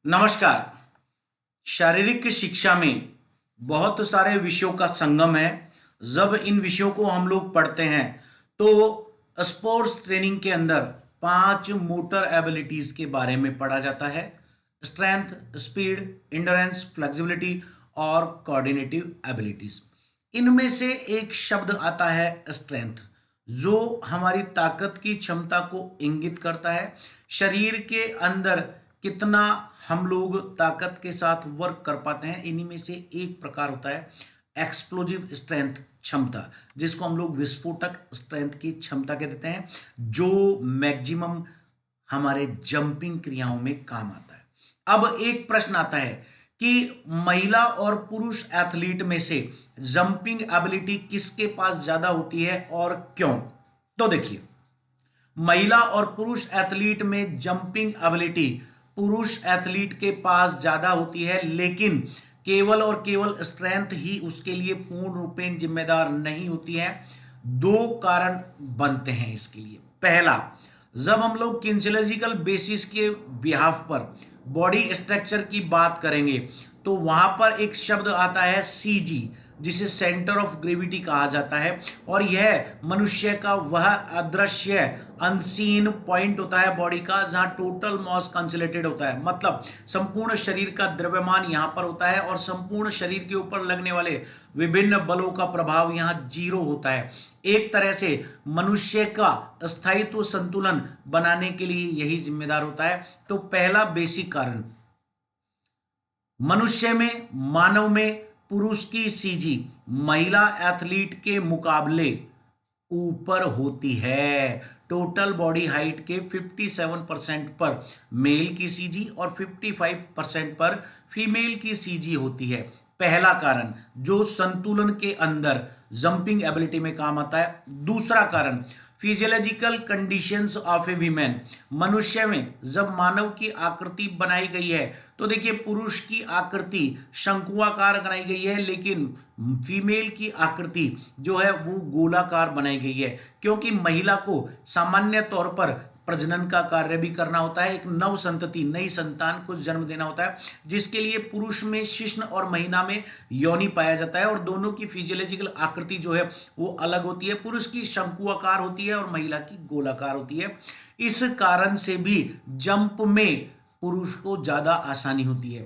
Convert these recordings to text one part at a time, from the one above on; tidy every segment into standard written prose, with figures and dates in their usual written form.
नमस्कार। शारीरिक शिक्षा में बहुत सारे विषयों का संगम है। जब इन विषयों को हम लोग पढ़ते हैं तो स्पोर्ट्स ट्रेनिंग के अंदर 5 मोटर एबिलिटीज के बारे में पढ़ा जाता है। स्ट्रेंथ, स्पीड, इंड्योरेंस, फ्लेक्सिबिलिटी और कोऑर्डिनेटिव एबिलिटीज। इनमें से एक शब्द आता है स्ट्रेंथ, जो हमारी ताकत की क्षमता को इंगित करता है। शरीर के अंदर कितना हम लोग ताकत के साथ वर्क कर पाते हैं, इन्हीं में से एक प्रकार होता है एक्सप्लोजिव स्ट्रेंथ, क्षमता, जिसको हम लोग विस्फोटक स्ट्रेंथ की क्षमता कह देते हैं, जो मैक्सिमम हमारे जंपिंग क्रियाओं में काम आता है। अब एक प्रश्न आता है कि महिला और पुरुष एथलीट में से जंपिंग एबिलिटी किसके पास ज्यादा होती है और क्यों। तो देखिए, महिला और पुरुष एथलीट में जंपिंग एबिलिटी पुरुष एथलीट के पास ज्यादा होती है, लेकिन केवल और केवल स्ट्रेंथ ही उसके लिए पूर्ण रूपेण जिम्मेदार नहीं होती है। दो कारण बनते हैं इसके लिए। पहला, जब हम लोग किंसियोलॉजिकल बेसिस के बिहाफ पर बॉडी स्ट्रक्चर की बात करेंगे तो वहां पर एक शब्द आता है सीजी, जिसे सेंटर ऑफ ग्रेविटी कहा जाता है। और यह मनुष्य का वह अदृश्य अनसीन पॉइंट होता है बॉडी का, जहां टोटल मॉस कंसोलिडेटेड होता है। मतलब संपूर्ण शरीर का द्रव्यमान यहां पर होता है और संपूर्ण शरीर के ऊपर लगने वाले विभिन्न बलों का प्रभाव यहां जीरो होता है। एक तरह से मनुष्य का स्थायित्व संतुलन बनाने के लिए यही जिम्मेदार होता है। तो पहला बेसिक कारण, मनुष्य में, मानव में पुरुष की सीजी महिला एथलीट के मुकाबले ऊपर होती है। टोटल बॉडी हाइट के 57% पर मेल की सीजी और 55% पर फीमेल की सीजी होती है। पहला कारण जो संतुलन के अंदर जंपिंग एबिलिटी में काम आता है। दूसरा कारण, physiological conditions of A women. मनुष्य में जब मानव की आकृति बनाई गई है तो देखिए, पुरुष की आकृति शंकुआकार बनाई गई है, लेकिन फीमेल की आकृति जो है वो गोलाकार बनाई गई है, क्योंकि महिला को सामान्य तौर पर प्रजनन का कार्य भी करना होता है। एक नव संतति, नई संतान को जन्म देना होता है, जिसके लिए पुरुष में शिश्न और महिला में योनि पाया जाता है। और दोनों की फिजियोलॉजिकल आकृति जो है वो अलग होती है। पुरुष की शंकुआकार होती है और महिला की गोलाकार होती है। इस कारण से भी जंप में पुरुष को ज्यादा आसानी होती है।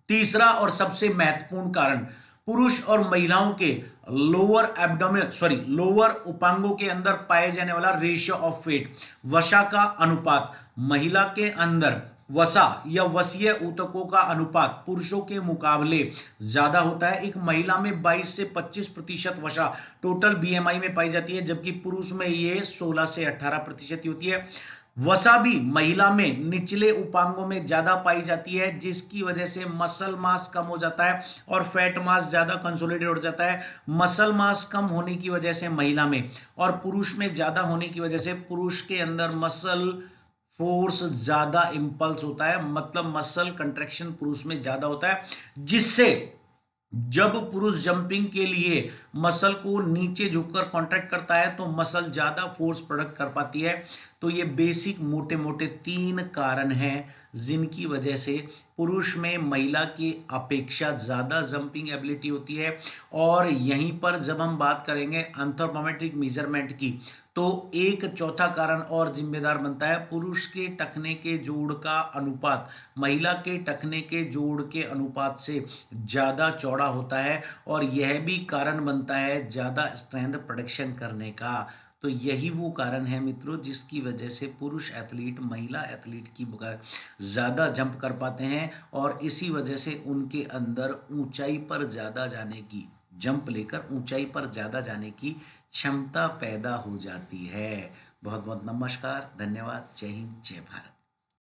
तीसरा और सबसे महत्वपूर्ण कारण, पुरुष और महिलाओं के लोअर उपांगों के अंदर पाए जाने वाला रेशियो ऑफ वेट, वसा का अनुपात। महिला के अंदर वसा या वसीय ऊतकों का अनुपात पुरुषों के मुकाबले ज्यादा होता है। एक महिला में 22 से 25% वसा टोटल बीएमआई में पाई जाती है, जबकि पुरुष में ये 16 से 18% होती है। वसा भी महिला में निचले उपांगों में ज्यादा पाई जाती है, जिसकी वजह से मसल मास कम हो जाता है और फैट मास ज्यादा कंसोलिडेट हो जाता है। मसल मास कम होने की वजह से महिला में और पुरुष में ज्यादा होने की वजह से पुरुष के अंदर मसल फोर्स ज्यादा इंपल्स होता है। मतलब मसल कंट्रैक्शन पुरुष में ज्यादा होता है, जिससे जब पुरुष जंपिंग के लिए मसल को नीचे झुककर कॉन्ट्रैक्ट करता है तो मसल ज्यादा फोर्स प्रोडक्ट कर पाती है। तो ये बेसिक मोटे मोटे 3 कारण हैं जिनकी वजह से पुरुष में महिला की अपेक्षा ज्यादा जंपिंग एबिलिटी होती है। और यहीं पर जब हम बात करेंगे एंथ्रोपोमेट्रिक मेजरमेंट की, तो एक चौथा कारण और जिम्मेदार बनता है, पुरुष के टखने के जोड़ का अनुपात महिला के टखने के जोड़ के अनुपात से ज्यादा चौड़ा होता है। और यह भी कारण बनता है ज्यादा स्ट्रेंथ प्रोडक्शन करने का। तो यही वो कारण है मित्रों, जिसकी वजह से पुरुष एथलीट महिला एथलीट की ज्यादा जंप कर पाते हैं, और इसी वजह से उनके अंदर ऊंचाई पर ज्यादा जाने की, जंप लेकर ऊंचाई पर ज्यादा जाने की क्षमता पैदा हो जाती है। बहुत बहुत नमस्कार, धन्यवाद, जय हिंद, जय भारत।